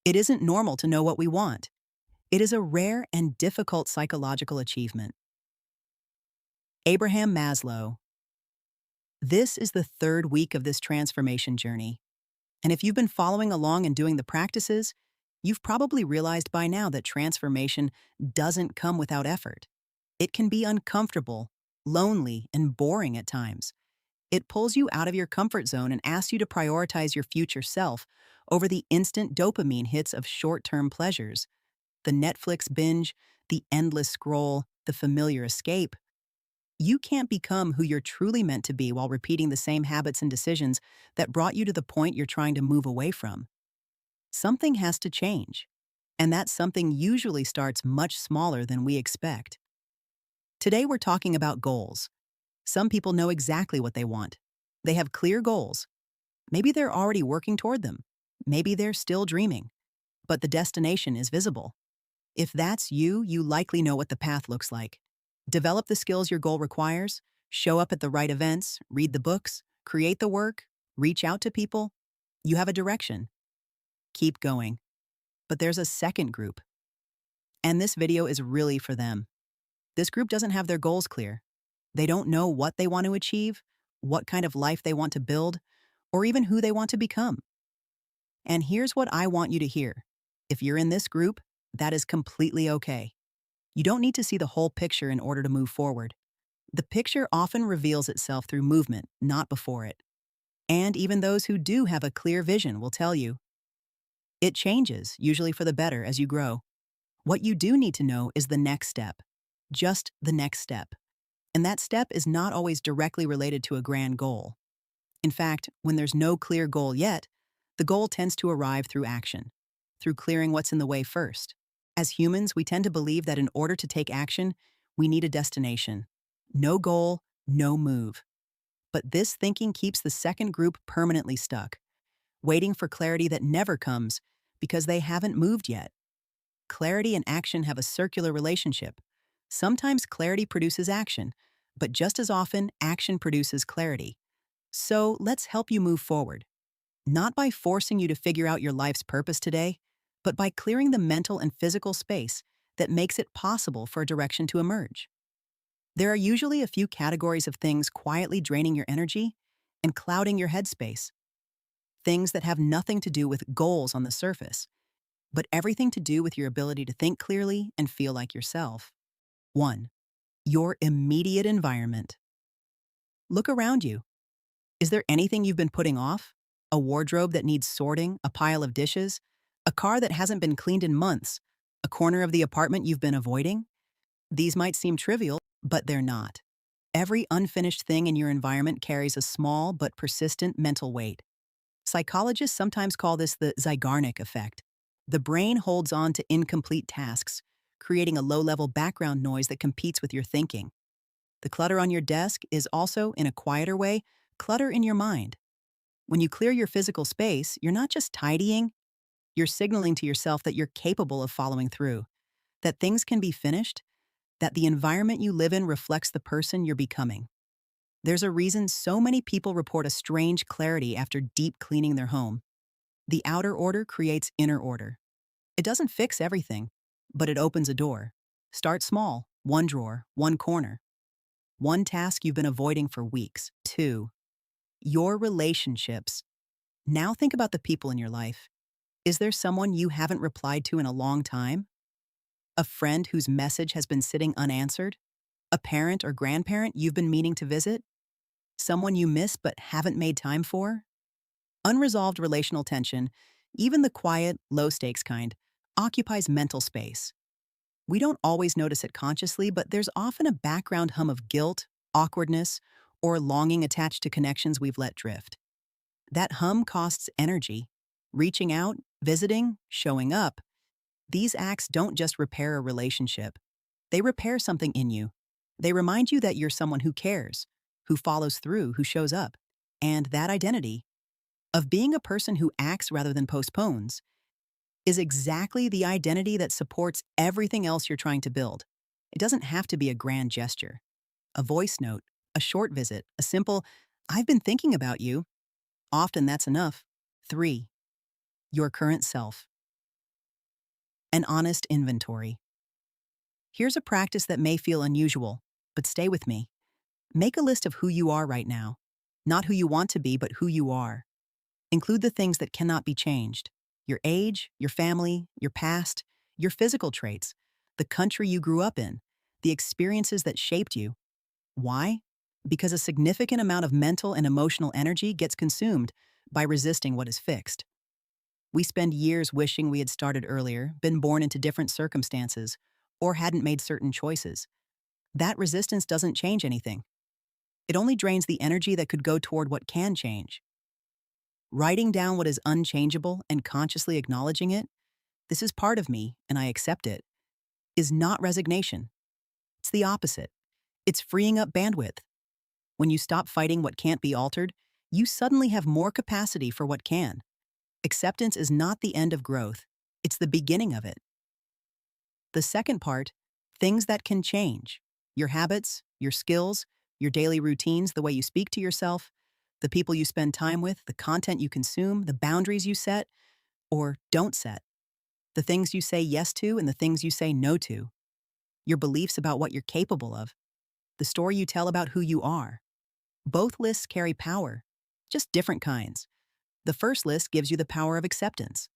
It isn't normal to know what we want. It is a rare and difficult psychological achievement. Abraham Maslow. This is the third week of this transformation journey. And if you've been following along and doing the practices, you've probably realized by now that transformation doesn't come without effort. It can be uncomfortable, lonely, and boring at times. It pulls you out of your comfort zone and asks you to prioritize your future self over the instant dopamine hits of short-term pleasures. The Netflix binge, the endless scroll, the familiar escape. You can't become who you're truly meant to be while repeating the same habits and decisions that brought you to the point you're trying to move away from. Something has to change, and that something usually starts much smaller than we expect. Today we're talking about goals. Some people know exactly what they want. They have clear goals. Maybe they're already working toward them. Maybe they're still dreaming. But the destination is visible. If that's you, you likely know what the path looks like. Develop the skills your goal requires, show up at the right events, read the books, create the work, reach out to people. You have a direction. Keep going. But there's a second group. And this video is really for them. This group doesn't have their goals clear. They don't know what they want to achieve, what kind of life they want to build, or even who they want to become. And here's what I want you to hear. If you're in this group, that is completely okay. You don't need to see the whole picture in order to move forward. The picture often reveals itself through movement, not before it. And even those who do have a clear vision will tell you. It changes, usually for the better, as you grow. What you do need to know is the next step. Just the next step. And that step is not always directly related to a grand goal. In fact, when there's no clear goal yet, the goal tends to arrive through action, through clearing what's in the way first. As humans, we tend to believe that in order to take action, we need a destination. No goal, no move. But this thinking keeps the second group permanently stuck, waiting for clarity that never comes because they haven't moved yet. Clarity and action have a circular relationship. Sometimes clarity produces action, but just as often, action produces clarity. So let's help you move forward. Not by forcing you to figure out your life's purpose today, but by clearing the mental and physical space that makes it possible for a direction to emerge. There are usually a few categories of things quietly draining your energy and clouding your headspace. Things that have nothing to do with goals on the surface, but everything to do with your ability to think clearly and feel like yourself. 1. Your immediate environment. Look around you. Is there anything you've been putting off? A wardrobe that needs sorting, a pile of dishes, a car that hasn't been cleaned in months, a corner of the apartment you've been avoiding? These might seem trivial, but they're not. Every unfinished thing in your environment carries a small but persistent mental weight. Psychologists sometimes call this the Zeigarnik effect. The brain holds on to incomplete tasks, creating a low-level background noise that competes with your thinking. The clutter on your desk is also, in a quieter way, clutter in your mind. When you clear your physical space, you're not just tidying, you're signaling to yourself that you're capable of following through, that things can be finished, that the environment you live in reflects the person you're becoming. There's a reason so many people report a strange clarity after deep cleaning their home. The outer order creates inner order. It doesn't fix everything, but it opens a door. Start small, one drawer, one corner. One task you've been avoiding for weeks. 2. Your relationships. Now think about the people in your life. Is there someone you haven't replied to in a long time? A friend whose message has been sitting unanswered? A parent or grandparent you've been meaning to visit? Someone you miss but haven't made time for? Unresolved relational tension, even the quiet, low-stakes kind, occupies mental space. We don't always notice it consciously, but there's often a background hum of guilt, awkwardness, or longing attached to connections we've let drift. That hum costs energy. Reaching out, visiting, showing up. These acts don't just repair a relationship. They repair something in you. They remind you that you're someone who cares, who follows through, who shows up. And that identity, of being a person who acts rather than postpones, is exactly the identity that supports everything else you're trying to build. It doesn't have to be a grand gesture. A voice note, a short visit, a simple, "I've been thinking about you." Often that's enough. 3. Your current self. An honest inventory. Here's a practice that may feel unusual, but stay with me. Make a list of who you are right now. Not who you want to be, but who you are. Include the things that cannot be changed. Your age, your family, your past, your physical traits, the country you grew up in, the experiences that shaped you. Why? Because a significant amount of mental and emotional energy gets consumed by resisting what is fixed. We spend years wishing we had started earlier, been born into different circumstances, or hadn't made certain choices. That resistance doesn't change anything. It only drains the energy that could go toward what can change. Writing down what is unchangeable and consciously acknowledging it, this is part of me and I accept it, is not resignation. It's the opposite. It's freeing up bandwidth. When you stop fighting what can't be altered, you suddenly have more capacity for what can. Acceptance is not the end of growth. It's the beginning of it. The second part, things that can change. Your habits, your skills, your daily routines, the way you speak to yourself, the people you spend time with, the content you consume, the boundaries you set or don't set, the things you say yes to and the things you say no to, your beliefs about what you're capable of, the story you tell about who you are. Both lists carry power, just different kinds. The first list gives you the power of acceptance.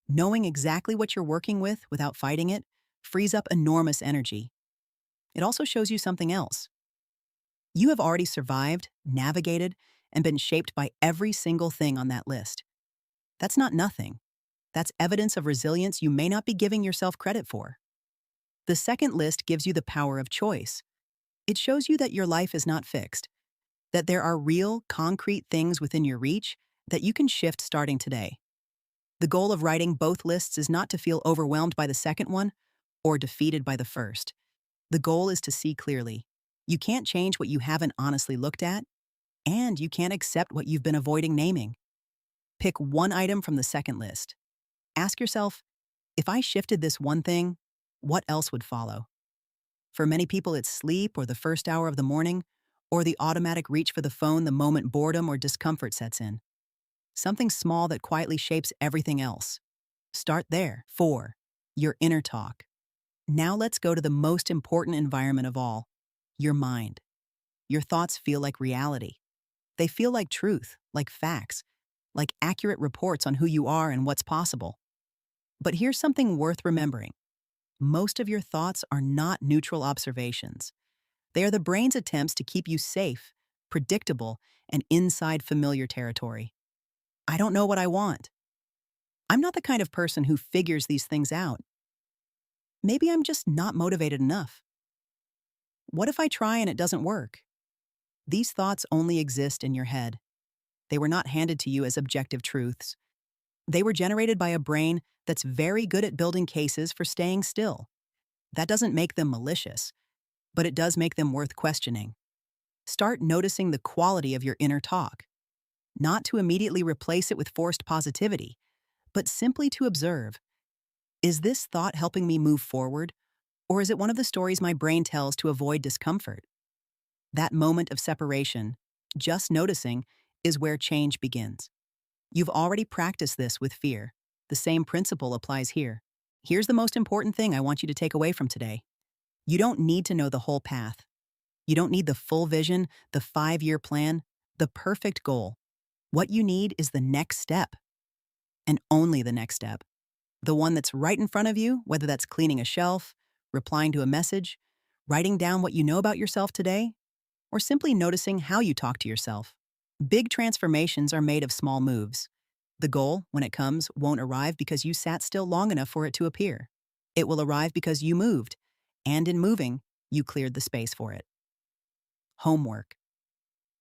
Knowing exactly what you're working with without fighting it frees up enormous energy. It also shows you something else. You have already survived, navigated, and been shaped by every single thing on that list. That's not nothing. That's evidence of resilience you may not be giving yourself credit for. The second list gives you the power of choice. It shows you that your life is not fixed, that there are real, concrete things within your reach that you can shift starting today. The goal of writing both lists is not to feel overwhelmed by the second one or defeated by the first. The goal is to see clearly. You can't change what you haven't honestly looked at, and you can't accept what you've been avoiding naming. Pick one item from the second list. Ask yourself, if I shifted this one thing, what else would follow? For many people, it's sleep or the first hour of the morning, or the automatic reach for the phone the moment boredom or discomfort sets in. Something small that quietly shapes everything else. Start there. 4. Your inner talk. Now let's go to the most important environment of all, your mind. Your thoughts feel like reality. They feel like truth, like facts, like accurate reports on who you are and what's possible. But here's something worth remembering. Most of your thoughts are not neutral observations. They are the brain's attempts to keep you safe, predictable, and inside familiar territory. I don't know what I want. I'm not the kind of person who figures these things out. Maybe I'm just not motivated enough. What if I try and it doesn't work? These thoughts only exist in your head. They were not handed to you as objective truths. They were generated by a brain that's very good at building cases for staying still. That doesn't make them malicious, but it does make them worth questioning. Start noticing the quality of your inner talk, not to immediately replace it with forced positivity, but simply to observe. Is this thought helping me move forward, or is it one of the stories my brain tells to avoid discomfort? That moment of separation, just noticing, is where change begins. You've already practiced this with fear. The same principle applies here. Here's the most important thing I want you to take away from today. You don't need to know the whole path. You don't need the full vision, the 5-year plan, the perfect goal. What you need is the next step, and only the next step. The one that's right in front of you, whether that's cleaning a shelf, replying to a message, writing down what you know about yourself today, or simply noticing how you talk to yourself. Big transformations are made of small moves. The goal, when it comes, won't arrive because you sat still long enough for it to appear. It will arrive because you moved, and in moving, you cleared the space for it. Homework.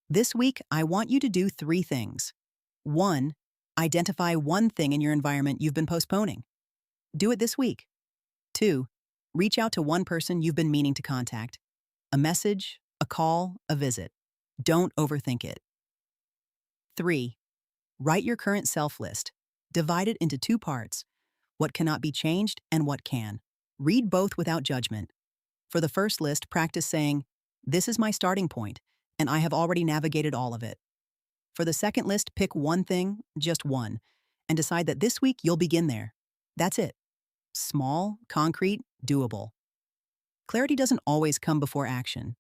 This week, I want you to do 3 things. 1. Identify one thing in your environment you've been postponing. Do it this week. 2. Reach out to one person you've been meaning to contact. A message, a call, a visit. Don't overthink it. 3. Write your current self list. Divide it into 2 parts, what cannot be changed and what can. Read both without judgment. For the first list, practice saying, "This is my starting point, and I have already navigated all of it." For the second list, pick one thing, just one, and decide that this week you'll begin there. That's it. Small, concrete, doable. Clarity doesn't always come before action.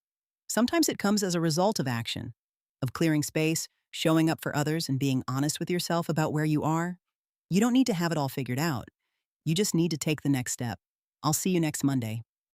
Sometimes it comes as a result of action, of clearing space, showing up for others, and being honest with yourself about where you are. You don't need to have it all figured out. You just need to take the next step. I'll see you next Monday.